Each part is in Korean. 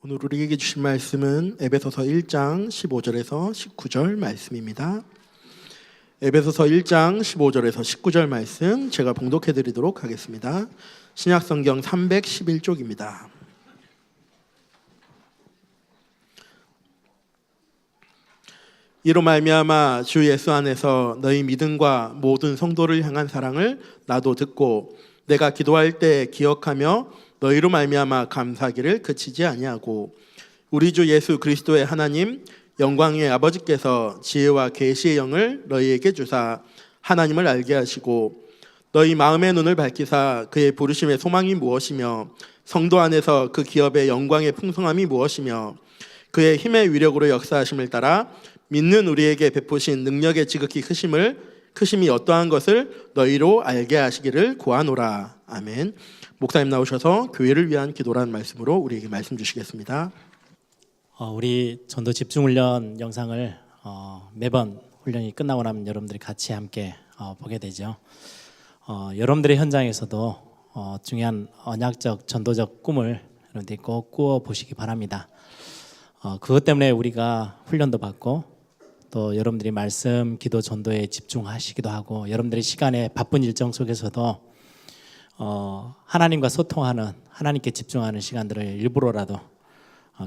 오늘 우리에게 주신 말씀은 에베소서 1장 15절에서 19절 말씀입니다. 에베소서 1장 15절에서 19절 말씀 제가 봉독해 드리도록 하겠습니다. 신약성경 311쪽입니다. 이로 말미암아 주 예수 안에서 너희 믿음과 모든 성도를 향한 사랑을 나도 듣고 내가 기도할 때 기억하며 너희로 말미암아 감사하기를 그치지 아니하고 우리 주 예수 그리스도의 하나님 영광의 아버지께서 지혜와 계시의 영을 너희에게 주사 하나님을 알게 하시고 너희 마음의 눈을 밝히사 그의 부르심의 소망이 무엇이며 성도 안에서 그 기업의 영광의 풍성함이 무엇이며 그의 힘의 위력으로 역사하심을 따라 믿는 우리에게 베푸신 능력의 지극히 크심이 어떠한 것을 너희로 알게 하시기를 구하노라. 아멘. 목사님 나오셔서 교회를 위한 기도라는 말씀으로 우리에게 말씀 주시겠습니다. 우리 전도 집중훈련 영상을 매번 훈련이 끝나고 나면 여러분들이 같이 함께 보게 되죠. 여러분들의 현장에서도 중요한 언약적 전도적 꿈을 여러분들이 꼭 꾸어 보시기 바랍니다. 그것 때문에 우리가 훈련도 받고 또 여러분들이 말씀, 기도, 전도에 집중하시기도 하고 여러분들의 시간에 바쁜 일정 속에서도 하나님과 소통하는, 하나님께 집중하는 시간들을 일부러라도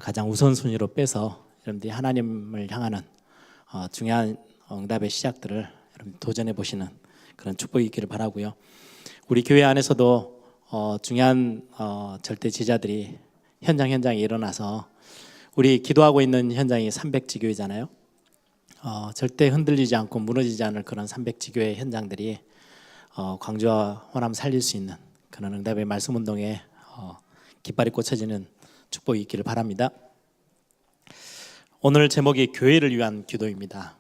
가장 우선순위로 빼서 여러분들이 하나님을 향하는 중요한 응답의 시작들을 여러분 도전해 보시는 그런 축복이 있기를 바라고요. 우리 교회 안에서도 중요한 절대 제자들이 현장에 일어나서 우리 기도하고 있는 현장이 300지교회잖아요. 절대 흔들리지 않고 무너지지 않을 그런 300지교회 현장들이 광주와 호남 살릴 수 있는 그런 응답의 말씀 운동에 깃발이 꽂혀지는 축복이 있기를 바랍니다. 오늘 제목이 교회를 위한 기도입니다.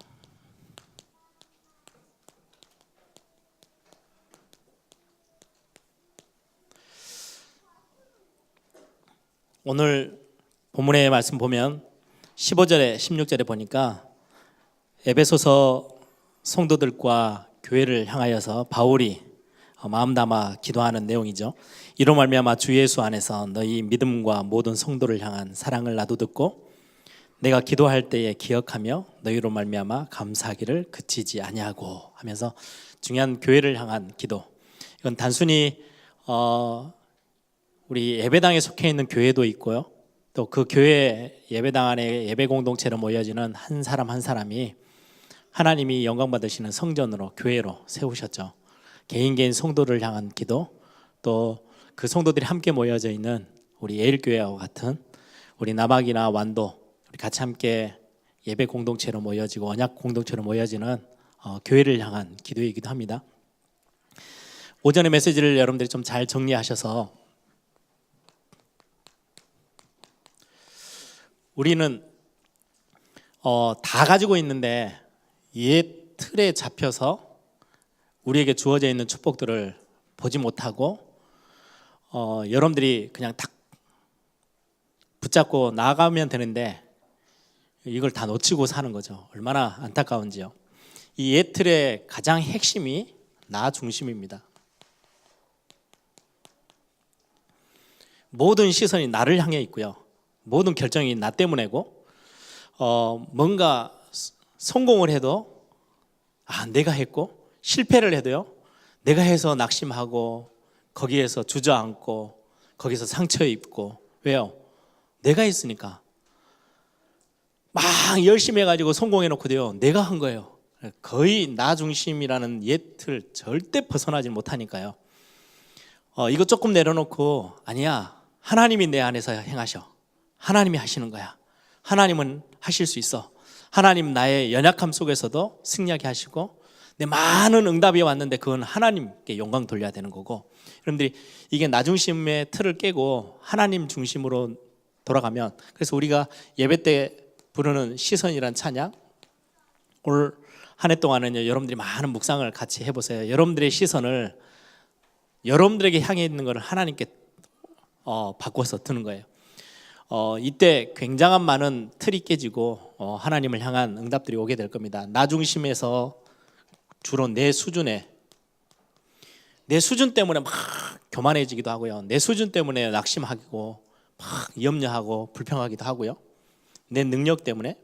오늘 본문의 말씀 보면 15절에 16절에 보니까 에베소서 성도들과 교회를 향하여서 바울이 마음 담아 기도하는 내용이죠. 이로 말미암아 주 예수 안에서 너희 믿음과 모든 성도를 향한 사랑을 나도 듣고 내가 기도할 때에 기억하며 너희로 말미암아 감사하기를 그치지 아니하고 하면서 중요한 교회를 향한 기도. 이건 단순히 우리 예배당에 속해 있는 교회도 있고요. 또 그 교회 예배당 안에 예배 공동체로 모여지는 한 사람 한 사람이 하나님이 영광 받으시는 성전으로 교회로 세우셨죠. 개인 성도를 향한 기도, 또 그 성도들이 함께 모여져 있는 우리 예일교회와 같은 우리 남학이나 완도 우리 같이 함께 예배 공동체로 모여지고 언약 공동체로 모여지는 교회를 향한 기도이기도 합니다. 오전의 메시지를 여러분들이 좀 잘 정리하셔서 우리는 다 가지고 있는데 옛 틀에 잡혀서 우리에게 주어져 있는 축복들을 보지 못하고 여러분들이 그냥 딱 붙잡고 나가면 되는데 이걸 다 놓치고 사는 거죠. 얼마나 안타까운지요. 이 옛 틀의 가장 핵심이 나 중심입니다. 모든 시선이 나를 향해 있고요. 모든 결정이 나 때문이고 뭔가 성공을 해도 내가 했고 실패를 해도요 내가 해서 낙심하고 거기에서 주저앉고 거기서 상처 입고 왜요? 내가 했으니까 막 열심히 해가지고 성공해놓고도요 내가 한 거예요. 거의 나 중심이라는 옛 틀 절대 벗어나지 못하니까요. 이거 조금 내려놓고 아니야 하나님이 내 안에서 행하셔. 하나님이 하시는 거야. 하나님은 하실 수 있어. 하나님 나의 연약함 속에서도 승리하게 하시고 내 많은 응답이 왔는데 그건 하나님께 영광 돌려야 되는 거고 여러분들이 이게 나 중심의 틀을 깨고 하나님 중심으로 돌아가면 그래서 우리가 예배 때 부르는 시선이란 찬양 올 한 해 동안은요 여러분들이 많은 묵상을 같이 해보세요. 여러분들의 시선을 여러분들에게 향해 있는 것을 하나님께 바꿔서 드는 거예요. 이때 굉장한 많은 틀이 깨지고 하나님을 향한 응답들이 오게 될 겁니다. 나 중심에서 주로 내 수준 때문에 막 교만해지기도 하고요. 내 수준 때문에 낙심하고 막 염려하고 불평하기도 하고요. 내 능력 때문에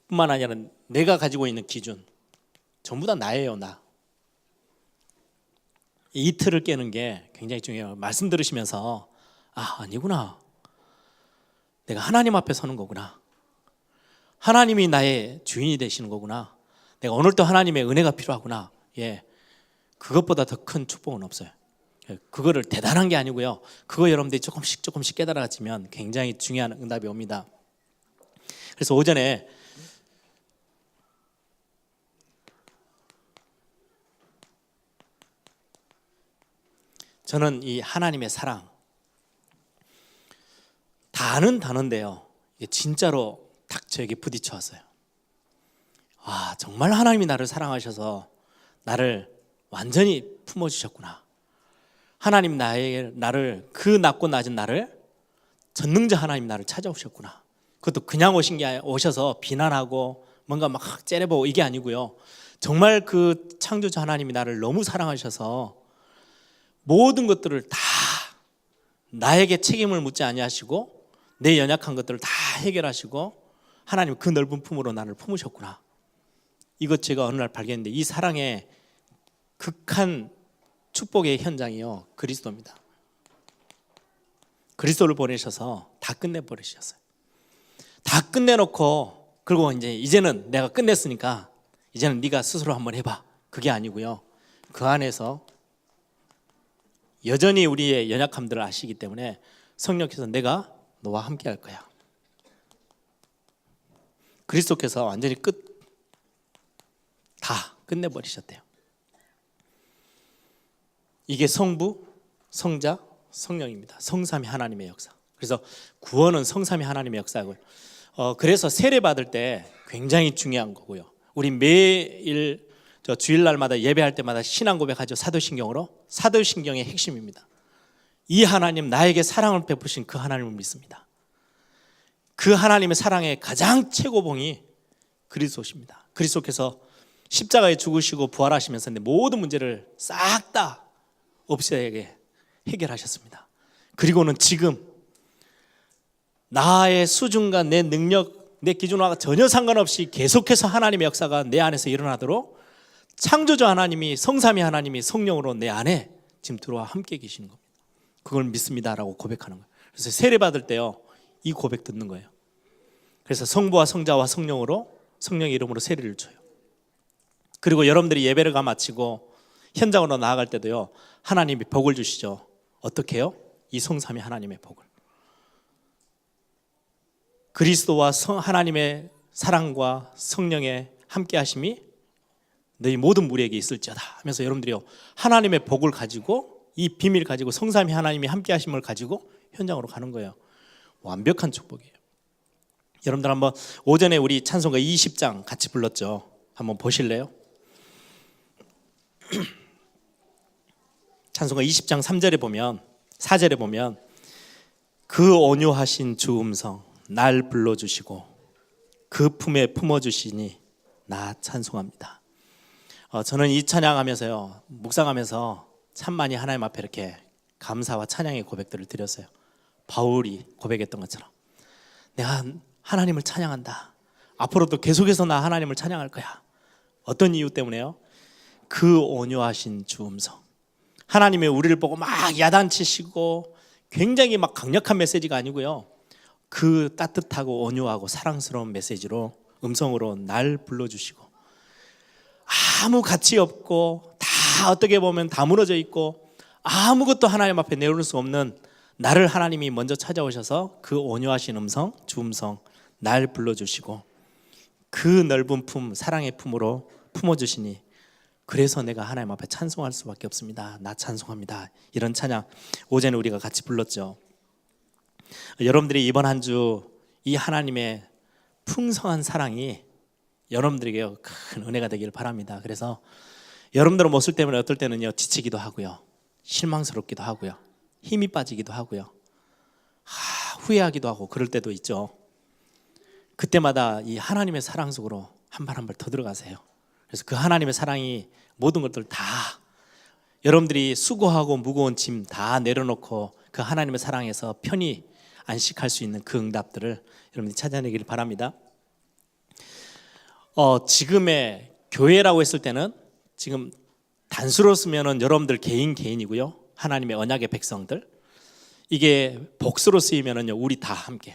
뿐만 아니라 내가 가지고 있는 기준 전부 다 나예요. 나. 이 틀을 깨는 게 굉장히 중요해요. 말씀 들으시면서 아니구나. 내가 하나님 앞에 서는 거구나. 하나님이 나의 주인이 되시는 거구나. 내가 오늘도 하나님의 은혜가 필요하구나. 예, 그것보다 더 큰 축복은 없어요. 그거를 대단한 게 아니고요. 그거 여러분들이 조금씩 깨달아지면 굉장히 중요한 응답이 옵니다. 그래서 오전에 저는 이 하나님의 사랑 다는 다는데요. 이게 진짜로 딱 저에게 부딪혀 왔어요. 정말 하나님이 나를 사랑하셔서 나를 완전히 품어주셨구나. 하나님 나를 그 낮고 낮은 나를 전능자 하나님 나를 찾아오셨구나. 그것도 그냥 오셔서 비난하고 뭔가 막 째려보고 이게 아니고요. 정말 그 창조자 하나님이 나를 너무 사랑하셔서 모든 것들을 다 나에게 책임을 묻지 아니하시고 내 연약한 것들을 다 해결하시고 하나님 그 넓은 품으로 나를 품으셨구나. 이것 제가 어느 날 발견했는데 이 사랑의 극한 축복의 현장이요, 그리스도입니다. 그리스도를 보내셔서 다 끝내버리셨어요. 다 끝내놓고 그리고 이제는 내가 끝냈으니까 이제는 네가 스스로 한번 해봐. 그게 아니고요. 그 안에서 여전히 우리의 연약함들을 아시기 때문에 성령께서 내가 너와 함께 할 거야. 그리스도께서 완전히 다 끝내버리셨대요. 이게 성부, 성자, 성령입니다. 성삼위 하나님의 역사. 그래서 구원은 성삼위 하나님의 역사고요. 그래서 세례 받을 때 굉장히 중요한 거고요. 우리 매일 주일날마다 예배할 때마다 신앙 고백하죠. 사도신경으로. 사도신경의 핵심입니다. 이 하나님, 나에게 사랑을 베푸신 그 하나님을 믿습니다. 그 하나님의 사랑의 가장 최고봉이 그리스도십니다. 그리스도께서 십자가에 죽으시고 부활하시면서 모든 문제를 싹 다 없애게 해결하셨습니다. 그리고는 지금 나의 수준과 내 능력, 내 기준과 전혀 상관없이 계속해서 하나님의 역사가 내 안에서 일어나도록 창조주 하나님이, 성삼위 하나님이 성령으로 내 안에 지금 들어와 함께 계시는 겁니다. 그걸 믿습니다라고 고백하는 거예요. 그래서 세례 받을 때요, 이 고백 듣는 거예요. 그래서 성부와 성자와 성령으로, 성령의 이름으로 세례를 줘요. 그리고 여러분들이 예배를 마치고 현장으로 나아갈 때도요, 하나님이 복을 주시죠. 어떻게 해요? 이 성삼위 하나님의 복을. 그리스도와 하나님의 사랑과 성령의 함께 하심이 너희 모든 무리에게 있을지어다 하면서 여러분들이요, 하나님의 복을 가지고, 이 비밀 가지고, 성삼위 하나님이 함께 하심을 가지고 현장으로 가는 거예요. 완벽한 축복이에요. 여러분들 한번 오전에 우리 찬송가 20장 같이 불렀죠. 한번 보실래요? 찬송가 20장 3절에 보면, 4절에 보면 그 온유하신 주 음성 날 불러주시고 그 품에 품어주시니 나 찬송합니다. 저는 이 찬양하면서요, 묵상하면서 참 많이 하나님 앞에 이렇게 감사와 찬양의 고백들을 드렸어요. 바울이 고백했던 것처럼 내가 하나님을 찬양한다. 앞으로도 계속해서 나 하나님을 찬양할 거야. 어떤 이유 때문에요? 그 온유하신 주 음성. 하나님이 우리를 보고 막 야단치시고 굉장히 막 강력한 메시지가 아니고요, 그 따뜻하고 온유하고 사랑스러운 메시지로, 음성으로 날 불러주시고, 아무 가치 없고 다 어떻게 보면 다 무너져 있고 아무것도 하나님 앞에 내놓을 수 없는 나를 하나님이 먼저 찾아오셔서 그 온유하신 음성, 주 음성 날 불러주시고 그 넓은 품, 사랑의 품으로 품어주시니 그래서 내가 하나님 앞에 찬송할 수밖에 없습니다. 나 찬송합니다. 이런 찬양 오전에 우리가 같이 불렀죠. 여러분들이 이번 한 주 이 하나님의 풍성한 사랑이 여러분들에게 큰 은혜가 되기를 바랍니다. 그래서 여러분들의 모습 때문에 어떨 때는요, 지치기도 하고요, 실망스럽기도 하고요, 힘이 빠지기도 하고요, 후회하기도 하고 그럴 때도 있죠. 그때마다 이 하나님의 사랑 속으로 한 발 한 발 더 들어가세요. 그래서 그 하나님의 사랑이 모든 것들 다, 여러분들이 수고하고 무거운 짐 다 내려놓고 그 하나님의 사랑에서 편히 안식할 수 있는 그 응답들을 여러분들이 찾아내기를 바랍니다. 지금의 교회라고 했을 때는 지금 단수로 쓰면은 여러분들 개인이고요. 하나님의 언약의 백성들. 이게 복수로 쓰이면은요, 우리 다 함께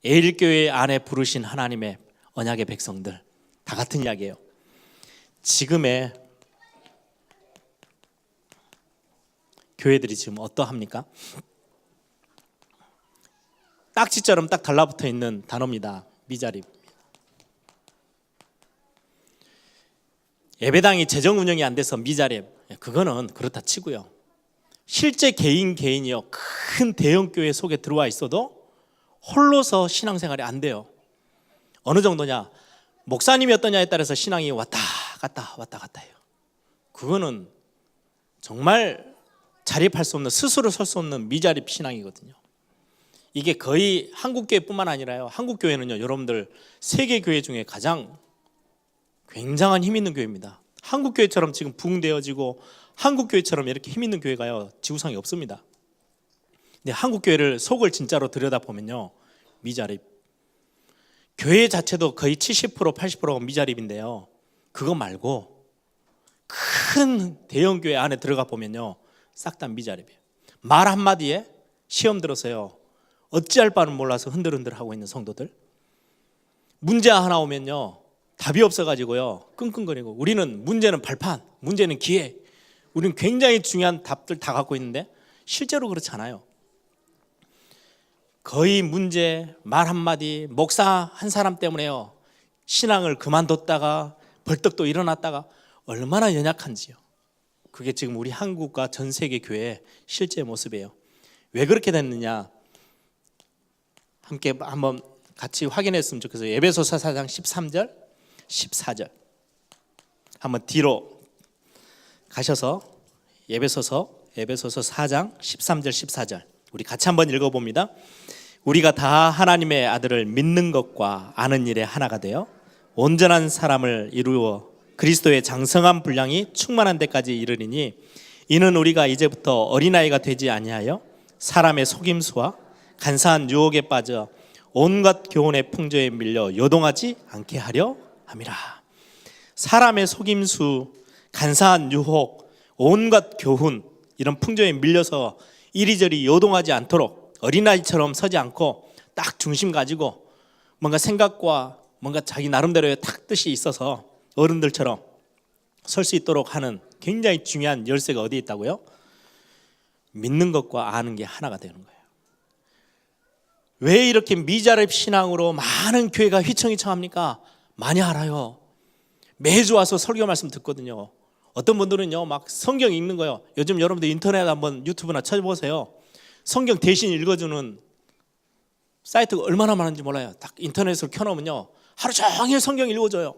에일교회 안에 부르신 하나님의 언약의 백성들 다 같은 이야기예요. 지금의 교회들이 지금 어떠합니까? 딱지처럼 딱 달라붙어 있는 단어입니다. 미자립. 예배당이 재정 운영이 안 돼서 미자립. 그거는 그렇다 치고요. 실제 개인이요, 큰 대형 교회 속에 들어와 있어도 홀로서 신앙생활이 안 돼요. 어느 정도냐? 목사님이 어떠냐에 따라서 신앙이 왔다 갔다 해요. 그거는 정말 자립할 수 없는, 스스로 설 수 없는 미자립 신앙이거든요. 이게 거의 한국교회뿐만 아니라요, 한국교회는요, 여러분들 세계교회 중에 가장 굉장한 힘 있는 교회입니다. 한국교회처럼 지금 부흥되어지고 한국교회처럼 이렇게 힘 있는 교회가요, 지구상에 없습니다. 근데 한국교회를 속을 진짜로 들여다보면요, 미자립. 교회 자체도 거의 70% 80%가 미자립인데요, 그거 말고 큰 대형 교회 안에 들어가 보면요, 싹 다 미자립이에요. 말 한마디에 시험 들어서요, 어찌할 바는 몰라서 흔들흔들 하고 있는 성도들. 문제 하나 오면요, 답이 없어가지고요, 끙끙거리고. 우리는 문제는 발판, 문제는 기회. 우리는 굉장히 중요한 답들 다 갖고 있는데 실제로 그렇지 않아요. 거의 문제, 말 한마디, 목사 한 사람 때문에요, 신앙을 그만뒀다가 벌떡 또 일어났다가 얼마나 연약한지요. 그게 지금 우리 한국과 전 세계 교회의 실제 모습이에요. 왜 그렇게 됐느냐, 함께 한번 같이 확인했으면 좋겠어요. 에베소서 4장 13절 14절 한번 뒤로 가셔서 에베소서 4장 13절 14절 우리 같이 한번 읽어봅니다. 우리가 다 하나님의 아들을 믿는 것과 아는 일에 하나가 되어 온전한 사람을 이루어 그리스도의 장성한 분량이 충만한 데까지 이르리니, 이는 우리가 이제부터 어린아이가 되지 아니하여 사람의 속임수와 간사한 유혹에 빠져 온갖 교훈의 풍조에 밀려 요동하지 않게 하려 함이라. 사람의 속임수, 간사한 유혹, 온갖 교훈, 이런 풍조에 밀려서 이리저리 요동하지 않도록 어린아이처럼 서지 않고 딱 중심 가지고 뭔가 생각과 뭔가 자기 나름대로의 탁 뜻이 있어서 어른들처럼 설 수 있도록 하는 굉장히 중요한 열쇠가 어디에 있다고요? 믿는 것과 아는 게 하나가 되는 거예요. 왜 이렇게 미자립 신앙으로 많은 교회가 휘청휘청합니까? 많이 알아요. 매주 와서 설교 말씀 듣거든요. 어떤 분들은요, 막 성경 읽는 거요. 요즘 여러분들 인터넷 한번 유튜브나 찾아보세요. 성경 대신 읽어주는 사이트가 얼마나 많은지 몰라요. 딱 인터넷으로 켜놓으면요, 하루 종일 성경 읽어줘요.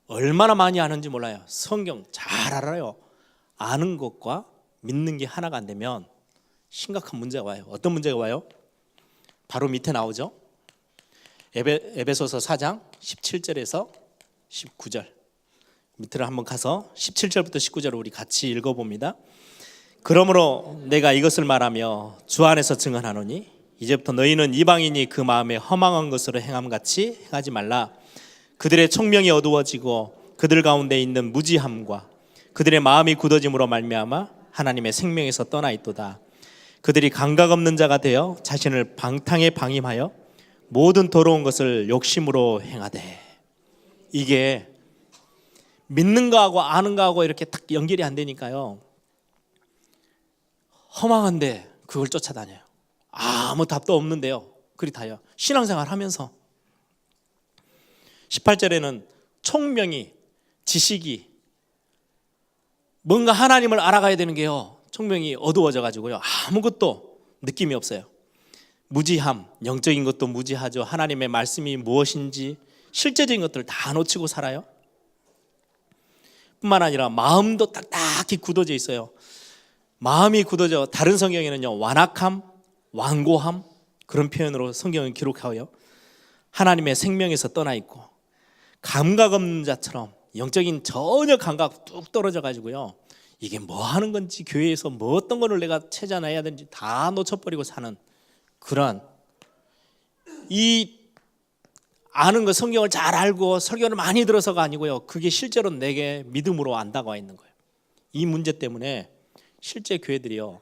얼마나 많이 아는지 몰라요. 성경 잘 알아요. 아는 것과 믿는 게 하나가 안 되면 심각한 문제가 와요. 어떤 문제가 와요? 바로 밑에 나오죠. 에베소서 4장 17절에서 19절 밑으로 한번 가서 17절부터 19절을 우리 같이 읽어봅니다. 그러므로 내가 이것을 말하며 주 안에서 증언하노니 이제부터 너희는 이방인이 그 마음에 허망한 것으로 행함같이 행하지 말라. 그들의 총명이 어두워지고 그들 가운데 있는 무지함과 그들의 마음이 굳어짐으로 말미암아 하나님의 생명에서 떠나 있도다. 그들이 감각 없는 자가 되어 자신을 방탕에 방임하여 모든 더러운 것을 욕심으로 행하되. 이게 믿는 거하고 아는 거하고 이렇게 딱 연결이 안 되니까요, 허망한데 그걸 쫓아다녀요. 아무 답도 없는데요, 그리 다요. 신앙생활 하면서 18절에는 총명이, 지식이, 뭔가 하나님을 알아가야 되는 게요, 총명이 어두워져 가지고요, 아무것도 느낌이 없어요. 무지함, 영적인 것도 무지하죠. 하나님의 말씀이 무엇인지 실제적인 것들을 다 놓치고 살아요. 뿐만 아니라 마음도 딱딱히 굳어져 있어요. 마음이 굳어져, 다른 성경에는요, 완악함, 완고함, 그런 표현으로 성경은 기록하고요, 하나님의 생명에서 떠나 있고 감각 없는 자처럼 영적인 전혀 감각 뚝 떨어져 가지고요, 이게 뭐 하는 건지, 교회에서 뭐 어떤 거를 내가 찾아내야 되는지 다 놓쳐버리고 사는 그러한, 이 아는 거, 성경을 잘 알고 설교를 많이 들어서가 아니고요, 그게 실제로 내게 믿음으로 안 다가와 있는 거예요. 이 문제 때문에 실제 교회들이요,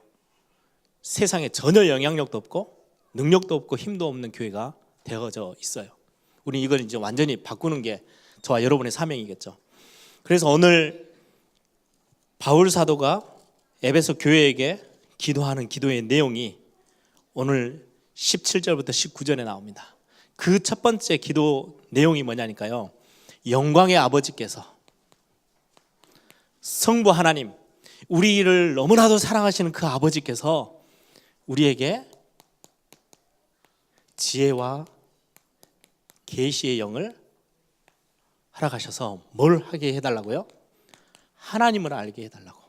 세상에 전혀 영향력도 없고 능력도 없고 힘도 없는 교회가 되어져 있어요. 우리 이걸 이제 완전히 바꾸는 게 저와 여러분의 사명이겠죠. 그래서 오늘 바울 사도가 에베소 교회에게 기도하는 기도의 내용이 오늘 17절부터 19절에 나옵니다. 그 첫 번째 기도 내용이 뭐냐니까요, 영광의 아버지께서, 성부 하나님, 우리를 너무나도 사랑하시는 그 아버지께서 우리에게 지혜와 계시의 영을 허락하셔서 뭘 하게 해달라고요? 하나님을 알게 해달라고.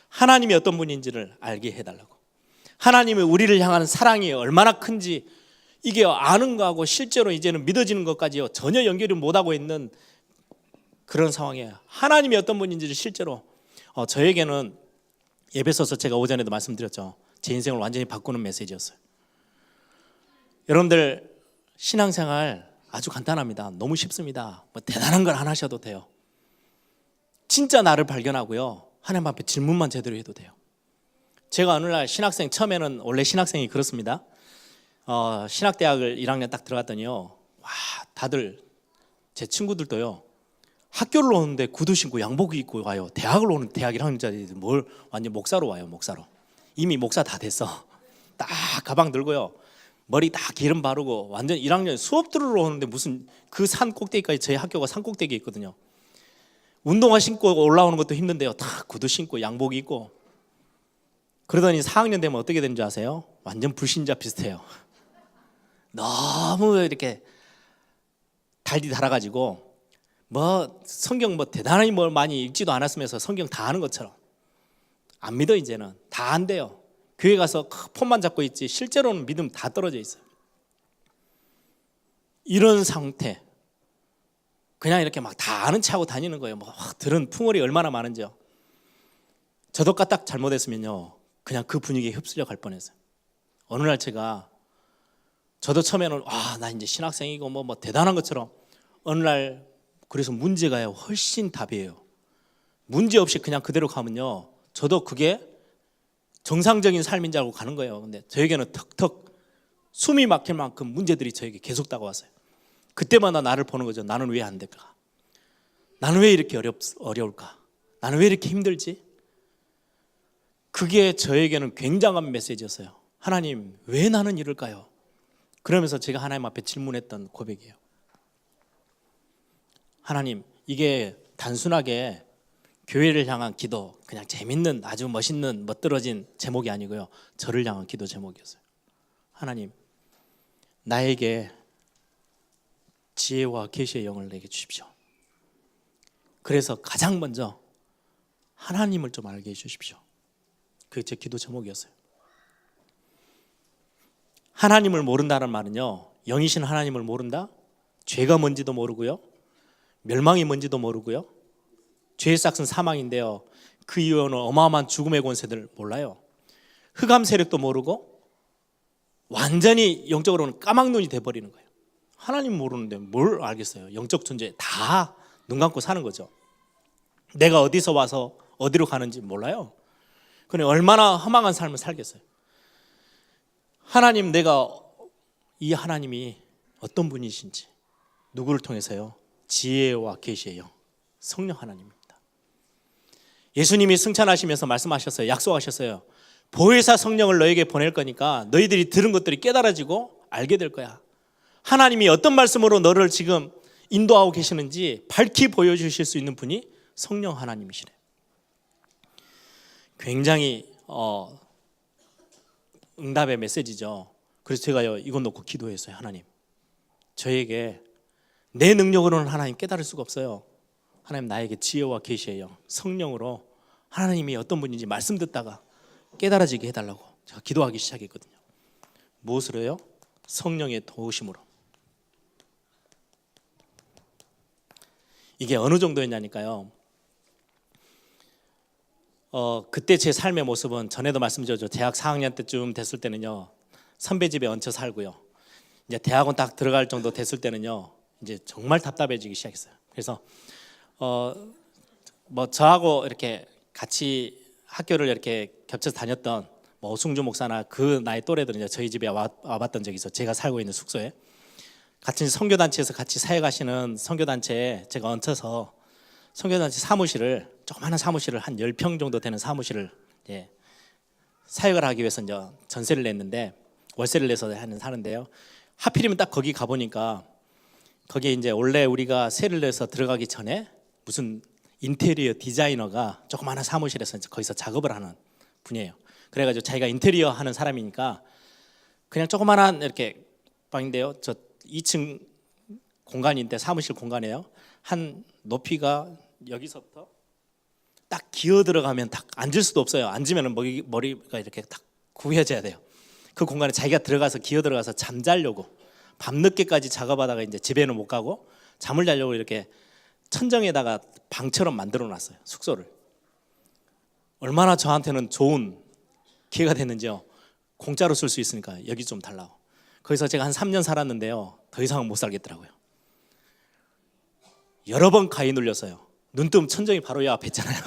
하나님이 어떤 분인지를 알게 해달라고. 하나님이 우리를 향하는 사랑이 얼마나 큰지, 이게 아는 거하고 실제로 이제는 믿어지는 것까지요 전혀 연결을 못하고 있는 그런 상황이에요. 하나님이 어떤 분인지를 실제로 저에게는 에베소서 제가 오전에도 말씀드렸죠, 제 인생을 완전히 바꾸는 메시지였어요. 여러분들 신앙생활 아주 간단합니다. 너무 쉽습니다. 뭐 대단한 걸 안 하셔도 돼요. 진짜 나를 발견하고요, 하나님 앞에 질문만 제대로 해도 돼요. 제가 어느 날 신학생, 처음에는 원래 신학생이 그렇습니다. 신학대학을 1학년 딱 들어갔더니요, 와, 다들 제 친구들도요, 학교를 오는데 구두 신고 양복 입고 와요. 대학을 오는 대학 1학년짜리 뭘 완전 목사로 와요. 목사로. 이미 목사 다 됐어. 딱 가방 들고요, 머리 딱 기름 바르고 완전 1학년 수업 들으러 오는데, 무슨 그 산 꼭대기까지, 저희 학교가 산 꼭대기에 있거든요. 운동화 신고 올라오는 것도 힘든데요, 다 구두 신고 양복 입고. 그러더니 4학년 되면 어떻게 되는 줄 아세요? 완전 불신자 비슷해요. 너무 이렇게 달디 달아가지고 뭐 성경 뭐 대단히 뭘 많이 읽지도 않았으면서 성경 다 아는 것처럼 안 믿어. 이제는 다 안 돼요. 교회 가서 폰만 잡고 있지 실제로는 믿음 다 떨어져 있어요. 이런 상태, 그냥 이렇게 막 다 아는 체 하고 다니는 거예요. 뭐 들은 풍월이 얼마나 많은지요. 저도 까딱 잘못했으면요, 그냥 그 분위기에 휩쓸려 갈 뻔했어요. 어느 날 저도 처음에는 나 이제 신학생이고 뭐 대단한 것처럼, 어느 날 그래서 문제가요 훨씬 답이에요. 문제 없이 그냥 그대로 가면요, 저도 그게 정상적인 삶인 줄 알고 가는 거예요. 근데 저에게는 턱턱 숨이 막힐 만큼 문제들이 저에게 계속 다가왔어요. 그때마다 나를 보는 거죠. 나는 왜 안 될까? 나는 왜 이렇게 어려울까? 나는 왜 이렇게 힘들지? 그게 저에게는 굉장한 메시지였어요. 하나님, 왜 나는 이럴까요? 그러면서 제가 하나님 앞에 질문했던 고백이에요. 하나님, 이게 단순하게 교회를 향한 기도, 그냥 재밌는 아주 멋있는 멋들어진 제목이 아니고요, 저를 향한 기도 제목이었어요. 하나님, 나에게 지혜와 계시의 영을 내게 주십시오. 그래서 가장 먼저 하나님을 좀 알게 해주십시오. 그게 제 기도 제목이었어요. 하나님을 모른다는 말은요, 영이신 하나님을 모른다? 죄가 뭔지도 모르고요, 멸망이 뭔지도 모르고요, 죄의 싹은 사망인데요, 그 이유는 어마어마한 죽음의 권세들 몰라요. 흑암 세력도 모르고 완전히 영적으로는 까막눈이 돼버리는 거예요. 하나님 모르는데 뭘 알겠어요. 영적 존재 다 눈 감고 사는 거죠. 내가 어디서 와서 어디로 가는지 몰라요. 그런데 얼마나 허망한 삶을 살겠어요. 하나님, 내가 이 하나님이 어떤 분이신지, 누구를 통해서요? 지혜와 계시의 영, 성령 하나님입니다. 예수님이 승천하시면서 말씀하셨어요. 약속하셨어요. 보혜사 성령을 너에게 보낼 거니까 너희들이 들은 것들이 깨달아지고 알게 될 거야. 하나님이 어떤 말씀으로 너를 지금 인도하고 계시는지 밝히 보여주실 수 있는 분이 성령 하나님이시래. 굉장히 응답의 메시지죠. 그래서 제가요, 이거 놓고 기도했어요. 하나님, 저에게 내 능력으로는 하나님 깨달을 수가 없어요. 하나님, 나에게 지혜와 계시의 영, 성령으로 하나님이 어떤 분인지 말씀 듣다가 깨달아지게 해달라고 제가 기도하기 시작했거든요. 무엇으로요? 성령의 도우심으로. 이게 어느 정도였냐니까요, 그때 제 삶의 모습은 전에도 말씀드렸죠. 대학 4학년 때쯤 됐을 때는요, 선배 집에 얹혀 살고요. 이제 대학원 딱 들어갈 정도 됐을 때는요, 이제 정말 답답해지기 시작했어요. 그래서 뭐 저하고 이렇게 같이 학교를 이렇게 겹쳐서 다녔던 뭐 오승주 목사나 그 나이 또래들은 저희 집에 와봤던 적이 있어요. 제가 살고 있는 숙소에 같은 선교단체에서 같이 사역하시는 선교단체에 제가 얹혀서 선교단체 사무실을, 조그마한 사무실을 한 10평 정도 되는 사무실을 사역을 하기 위해서 이제 전세를 냈는데, 월세를 내서 사는데요. 하필이면 딱 거기 가보니까 거기에 이제 원래 우리가 세를 내서 들어가기 전에 무슨 인테리어 디자이너가 조그마한 사무실에서 거기서 작업을 하는 분이에요. 그래가지고 자기가 인테리어 하는 사람이니까 그냥 조그마한 이렇게 방인데요. 저 2층 공간인데, 사무실 공간이에요. 한 높이가 여기서부터 딱 기어 들어가면 딱 앉을 수도 없어요. 앉으면 머리가 이렇게 딱 구겨져야 돼요. 그 공간에 자기가 들어가서 기어 들어가서 잠자려고 밤늦게까지 작업하다가 이제 집에는 못 가고 잠을 자려고 이렇게 천정에다가 방처럼 만들어 놨어요, 숙소를. 얼마나 저한테는 좋은 기회가 됐는지요. 공짜로 쓸 수 있으니까 여기 좀 달라고. 거기서 제가 한 3년 살았는데요, 더 이상은 못 살겠더라고요. 여러 번 가위 눌렸어요. 눈 뜨면 천정이 바로 옆 앞에 있잖아요.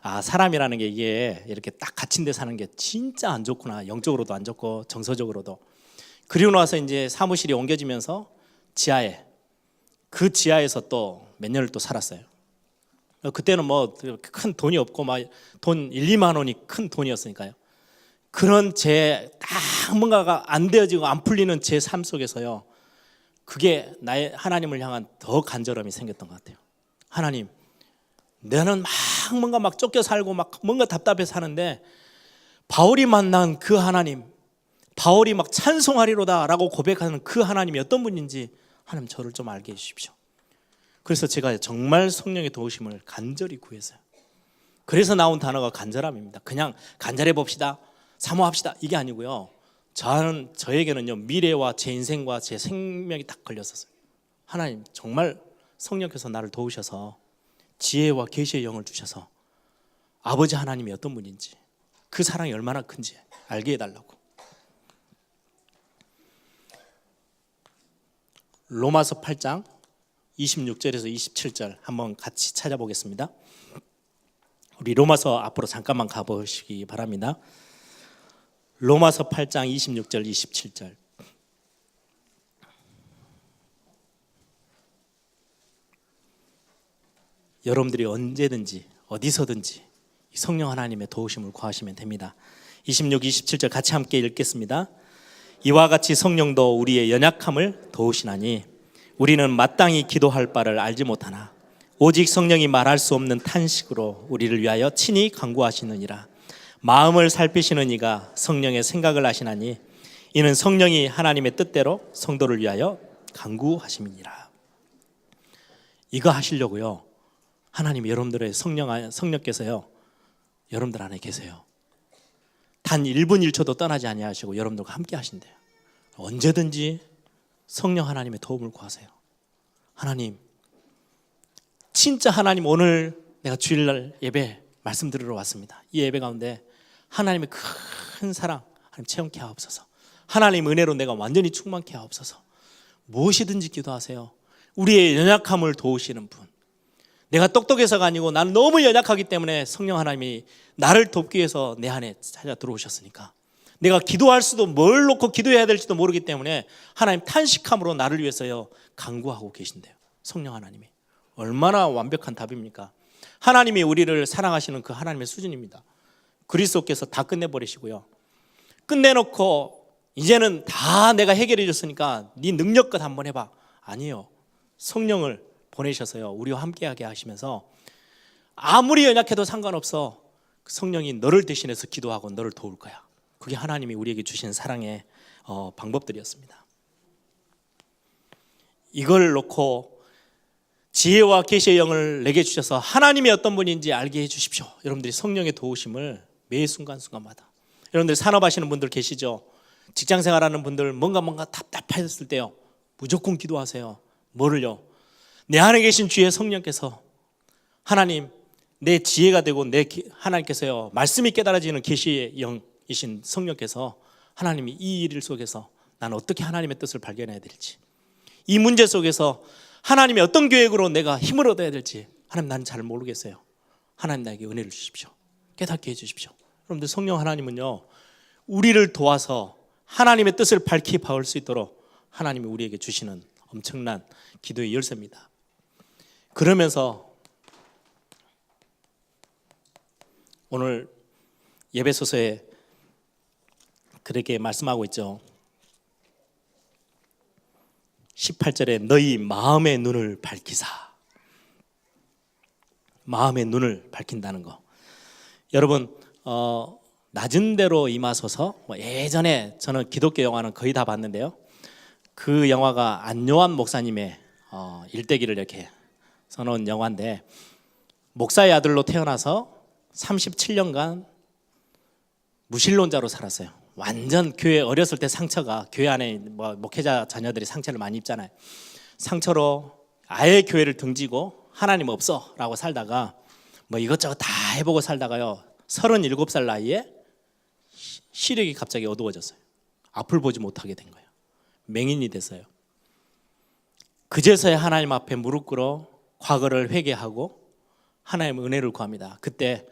아, 사람이라는 게 이게 이렇게 딱 갇힌 데 사는 게 진짜 안 좋구나. 영적으로도 안 좋고 정서적으로도. 그리고 나서 이제 사무실이 옮겨지면서 지하에, 그 지하에서 또 몇 년을 또 살았어요. 그때는 뭐 큰 돈이 없고 막 돈 1, 2만 원이 큰 돈이었으니까요. 그런 제 딱 뭔가가 안 되어지고 안 풀리는 제 삶 속에서요, 그게 나의 하나님을 향한 더 간절함이 생겼던 것 같아요. 하나님, 나는 뭔가 쫓겨 살고 뭔가 답답해 사는데, 바울이 만난 그 하나님, 바울이 찬송하리로다라고 고백하는 그 하나님이 어떤 분인지 하나님 저를 좀 알게 해주십시오. 그래서 제가 정말 성령의 도우심을 간절히 구했어요. 그래서 나온 단어가 간절함입니다. 그냥 간절해 봅시다, 사모합시다, 이게 아니고요. 저에게는요, 미래와 제 인생과 제 생명이 딱 걸렸었어요. 하나님, 정말 성령께서 나를 도우셔서 지혜와 계시의 영을 주셔서 아버지 하나님이 어떤 분인지, 그 사랑이 얼마나 큰지 알게 해달라고. 로마서 8장 26절에서 27절 한번 같이 찾아보겠습니다. 우리 로마서 앞으로 잠깐만 가보시기 바랍니다. 로마서 8장 26절 27절. 여러분들이 언제든지 어디서든지 성령 하나님의 도우심을 구하시면 됩니다. 26, 27절 같이 함께 읽겠습니다. 이와 같이 성령도 우리의 연약함을 도우시나니 우리는 마땅히 기도할 바를 알지 못하나 오직 성령이 말할 수 없는 탄식으로 우리를 위하여 친히 간구하시느니라. 마음을 살피시는 이가 성령의 생각을 아시나니 이는 성령이 하나님의 뜻대로 성도를 위하여 간구하심이니라. 이거 하시려고요, 하나님 여러분들의 성령께서요, 여러분들 안에 계세요. 단 1분 1초도 떠나지 아니하시고 여러분들과 함께 하신대요. 언제든지 성령 하나님의 도움을 구하세요. 하나님, 진짜 하나님, 오늘 내가 주일날 예배 말씀 드리러 왔습니다. 이 예배 가운데 하나님의 큰 사랑 하나님 체험케 하옵소서. 하나님 은혜로 내가 완전히 충만케 하옵소서. 무엇이든지 기도하세요. 우리의 연약함을 도우시는 분. 내가 똑똑해서가 아니고 나는 너무 연약하기 때문에 성령 하나님이 나를 돕기 위해서 내 안에 찾아 들어오셨으니까, 내가 기도할 수도 뭘 놓고 기도해야 될지도 모르기 때문에 하나님 탄식함으로 나를 위해서요 간구하고 계신대요. 성령 하나님이 얼마나 완벽한 답입니까? 하나님이 우리를 사랑하시는 그 하나님의 수준입니다. 그리스도께서 다 끝내버리시고요, 끝내놓고 이제는 다 내가 해결해 줬으니까 네 능력껏 한번 해봐. 아니요, 성령을 보내셔서요 우리와 함께하게 하시면서 아무리 연약해도 상관없어, 성령이 너를 대신해서 기도하고 너를 도울 거야. 그게 하나님이 우리에게 주신 사랑의 방법들이었습니다. 이걸 놓고 지혜와 계시의 영을 내게 주셔서 하나님이 어떤 분인지 알게 해주십시오. 여러분들이 성령의 도우심을 매 순간순간마다, 여러분들 산업하시는 분들 계시죠? 직장생활하는 분들 뭔가 답답했을 때요 무조건 기도하세요. 뭐를요? 내 안에 계신 주의 성령께서 하나님, 내 지혜가 되고 하나님께서요 말씀이 깨달아지는 계시의 영이신 성령께서 하나님이 이 일 속에서 나는 어떻게 하나님의 뜻을 발견해야 될지, 이 문제 속에서 하나님의 어떤 계획으로 내가 힘을 얻어야 될지 하나님 나는 잘 모르겠어요. 하나님 나에게 은혜를 주십시오. 깨닫게 해주십시오. 여러분들 성령 하나님은요 우리를 도와서 하나님의 뜻을 밝히 바울 수 있도록 하나님이 우리에게 주시는 엄청난 기도의 열쇠입니다. 그러면서 오늘 예배소서에 그렇게 말씀하고 있죠. 18절에 너희 마음의 눈을 밝히사. 마음의 눈을 밝힌다는 거. 여러분 낮은 데로 임하소서. 예전에 저는 기독교 영화는 거의 다 봤는데요. 그 영화가 안요한 목사님의 일대기를 이렇게 써놓은 영화인데, 목사의 아들로 태어나서 37년간 무신론자로 살았어요. 완전 교회 어렸을 때 상처가, 교회 안에 목회자 자녀들이 상처를 많이 입잖아요. 상처로 아예 교회를 등지고 하나님 없어 라고 살다가 이것저것 다 해보고 살다가요 37살 나이에 시력이 갑자기 어두워졌어요. 앞을 보지 못하게 된 거예요. 맹인이 됐어요. 그제서야 하나님 앞에 무릎 꿇어 과거를 회개하고 하나님의 은혜를 구합니다. 그때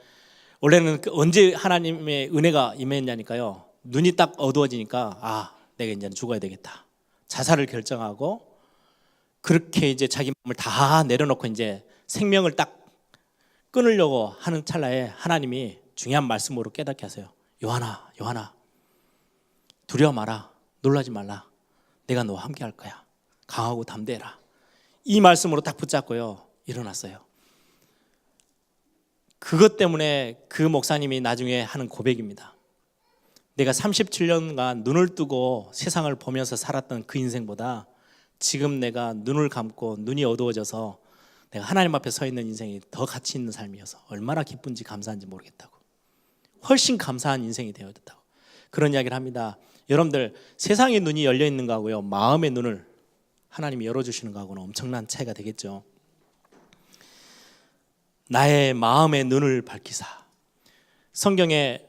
원래는 언제 하나님의 은혜가 임했냐니까요, 눈이 딱 어두워지니까 내가 이제 죽어야 되겠다, 자살을 결정하고 그렇게 이제 자기 마음을 다 내려놓고 이제 생명을 딱 끊으려고 하는 찰나에 하나님이 중요한 말씀으로 깨닫게 하세요. 요한아, 요한아, 두려워 마라, 놀라지 말라, 내가 너와 함께 할 거야, 강하고 담대해라. 이 말씀으로 딱 붙잡고요 일어났어요. 그것 때문에 그 목사님이 나중에 하는 고백입니다. 내가 37년간 눈을 뜨고 세상을 보면서 살았던 그 인생보다 지금 내가 눈을 감고 눈이 어두워져서 내가 하나님 앞에 서 있는 인생이 더 가치 있는 삶이어서 얼마나 기쁜지 감사한지 모르겠다고, 훨씬 감사한 인생이 되어졌다고 그런 이야기를 합니다. 여러분들 세상의 눈이 열려 있는 거하고요 마음의 눈을 하나님이 열어주시는 거하고는 엄청난 차이가 되겠죠. 나의 마음의 눈을 밝히사. 성경에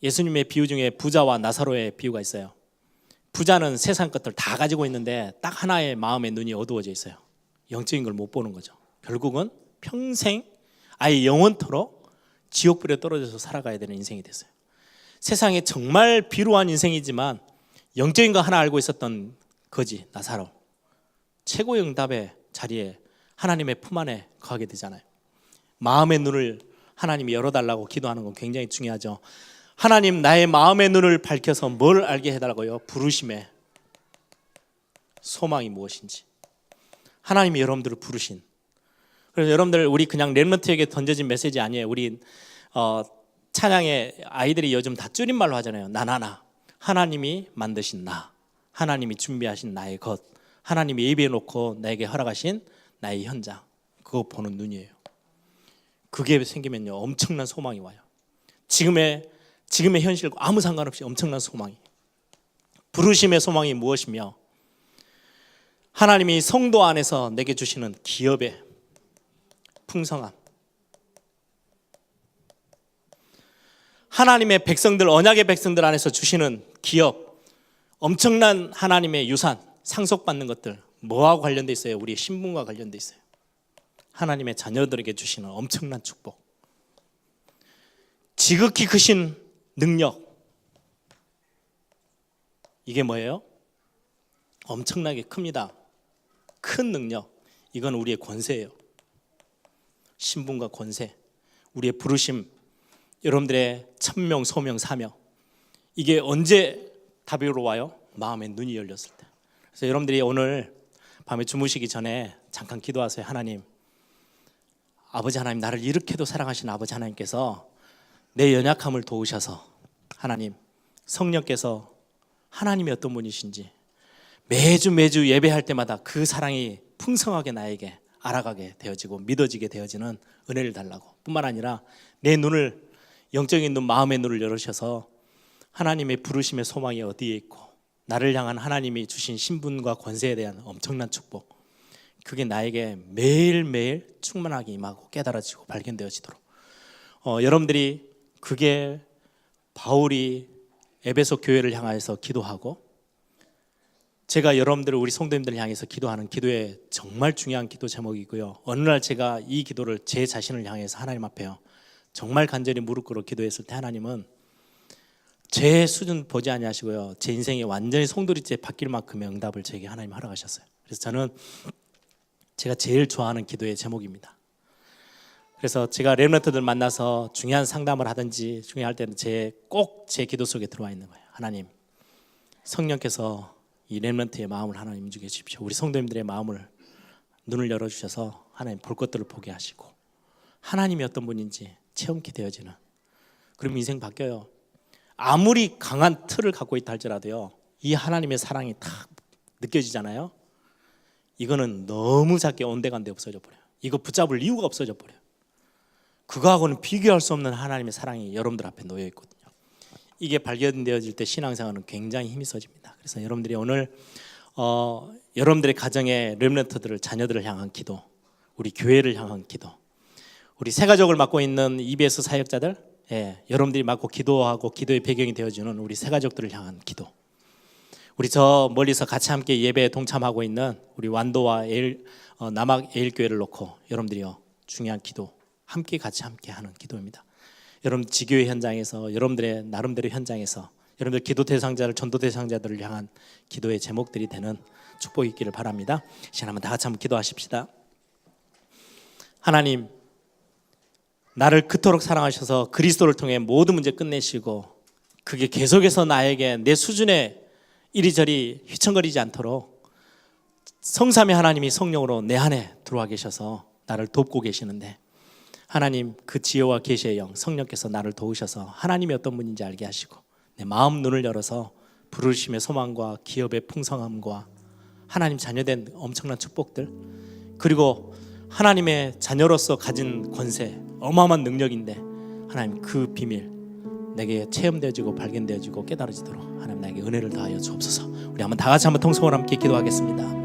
예수님의 비유 중에 부자와 나사로의 비유가 있어요. 부자는 세상 것들 다 가지고 있는데 딱 하나의 마음의 눈이 어두워져 있어요. 영적인 걸 못 보는 거죠. 결국은 평생 아예 영원토록 지옥불에 떨어져서 살아가야 되는 인생이 됐어요. 세상에 정말 비루한 인생이지만 영적인 거 하나 알고 있었던 거지 나사로, 최고의 응답의 자리에 하나님의 품 안에 거하게 되잖아요. 마음의 눈을 하나님이 열어달라고 기도하는 건 굉장히 중요하죠. 하나님 나의 마음의 눈을 밝혀서 뭘 알게 해달라고요? 부르심의 소망이 무엇인지 하나님이 여러분들을 부르신. 그래서 여러분들 우리 그냥 렘넌트에게 던져진 메시지 아니에요. 우리 찬양의 아이들이 요즘 다 줄임말로 하잖아요. 나나나, 하나님이 만드신 나, 하나님이 준비하신 나의 것, 하나님이 예비해 놓고 나에게 허락하신 나의 현장, 그거 보는 눈이에요. 그게 생기면요 엄청난 소망이 와요. 지금의 현실과 아무 상관없이 엄청난 소망이, 부르심의 소망이 무엇이며 하나님이 성도 안에서 내게 주시는 기업의 풍성함, 하나님의 백성들, 언약의 백성들 안에서 주시는 기업, 엄청난 하나님의 유산, 상속받는 것들 뭐하고 관련돼 있어요? 우리의 신분과 관련돼 있어요. 하나님의 자녀들에게 주시는 엄청난 축복, 지극히 크신 능력, 이게 뭐예요? 엄청나게 큽니다. 큰 능력, 이건 우리의 권세예요. 신분과 권세, 우리의 부르심, 여러분들의 천명, 소명, 사명, 이게 언제 답으로 와요? 마음의 눈이 열렸을 때. 그래서 여러분들이 오늘 밤에 주무시기 전에 잠깐 기도하세요. 하나님, 아버지 하나님, 나를 이렇게도 사랑하신 아버지 하나님께서 내 연약함을 도우셔서 하나님, 성령께서 하나님이 어떤 분이신지 매주 예배할 때마다 그 사랑이 풍성하게 나에게 알아가게 되어지고 믿어지게 되어지는 은혜를 달라고, 뿐만 아니라 내 눈을, 영적인 눈, 마음의 눈을 열으셔서 하나님의 부르심의 소망이 어디에 있고 나를 향한 하나님이 주신 신분과 권세에 대한 엄청난 축복, 그게 나에게 매일매일 충만하게 임하고 깨달아지고 발견되어지도록 여러분들이 그게 바울이 에베소 교회를 향해서 기도하고 제가 여러분들을 우리 성도님들을 향해서 기도하는 기도의 정말 중요한 기도 제목이고요. 어느 날 제가 이 기도를 제 자신을 향해서 하나님 앞에요 정말 간절히 무릎 꿇어 기도했을 때 하나님은 제 수준 보지 아니하시고요 제 인생이 완전히 송두리째 바뀔 만큼의 응답을 제게 하나님 허락하셨어요. 그래서 저는 제가 제일 좋아하는 기도의 제목입니다. 그래서 제가 렘넌트들 만나서 중요한 상담을 하든지 중요할 때는 꼭 제 기도 속에 들어와 있는 거예요. 하나님, 성령께서 이 렘넌트의 마음을 하나님 주게 주십시오. 우리 성도님들의 마음을 눈을 열어주셔서 하나님 볼 것들을 보게 하시고 하나님이 어떤 분인지 체험케 되어지는, 그럼 인생 바뀌어요. 아무리 강한 틀을 갖고 있다 할지라도요 이 하나님의 사랑이 딱 느껴지잖아요. 이거는 너무 작게 온데간데 없어져 버려요. 이거 붙잡을 이유가 없어져 버려요. 그거하고는 비교할 수 없는 하나님의 사랑이 여러분들 앞에 놓여 있거든요. 이게 발견되어질 때 신앙생활은 굉장히 힘이 써집니다. 그래서 여러분들이 오늘 여러분들의 가정의 렘넌트들을, 자녀들을 향한 기도, 우리 교회를 향한 기도, 우리 새가족을 맡고 있는 EBS 사역자들, 여러분들이 맡고 기도하고 기도의 배경이 되어주는 우리 새가족들을 향한 기도, 우리 저 멀리서 같이 함께 예배에 동참하고 있는 우리 완도와 남학 에일교회를 놓고 여러분들이요 중요한 기도 함께 같이 하는 기도입니다. 여러분 지교회 현장에서, 여러분들의 나름대로 현장에서 여러분들 기도 대상자를, 전도 대상자들을 향한 기도의 제목들이 되는 축복이 있기를 바랍니다. 시간 한번 다 같이 한번 기도하십시다. 하나님, 나를 그토록 사랑하셔서 그리스도를 통해 모든 문제 끝내시고 그게 계속해서 나에게 내 수준에 이리저리 휘청거리지 않도록 성삼위 하나님이 성령으로 내 안에 들어와 계셔서 나를 돕고 계시는데, 하나님 그 지혜와 계시의 영 성령께서 나를 도우셔서 하나님이 어떤 분인지 알게 하시고 내 마음 눈을 열어서 부르심의 소망과 기업의 풍성함과 하나님 자녀된 엄청난 축복들, 그리고 하나님의 자녀로서 가진 권세, 어마어마한 능력인데 하나님 그 비밀 내게 체험되어지고 발견되어지고 깨달아지도록 하나님 나에게 은혜를 다하여 주옵소서. 우리 한번 다 같이 한번 통성으로 함께 기도하겠습니다.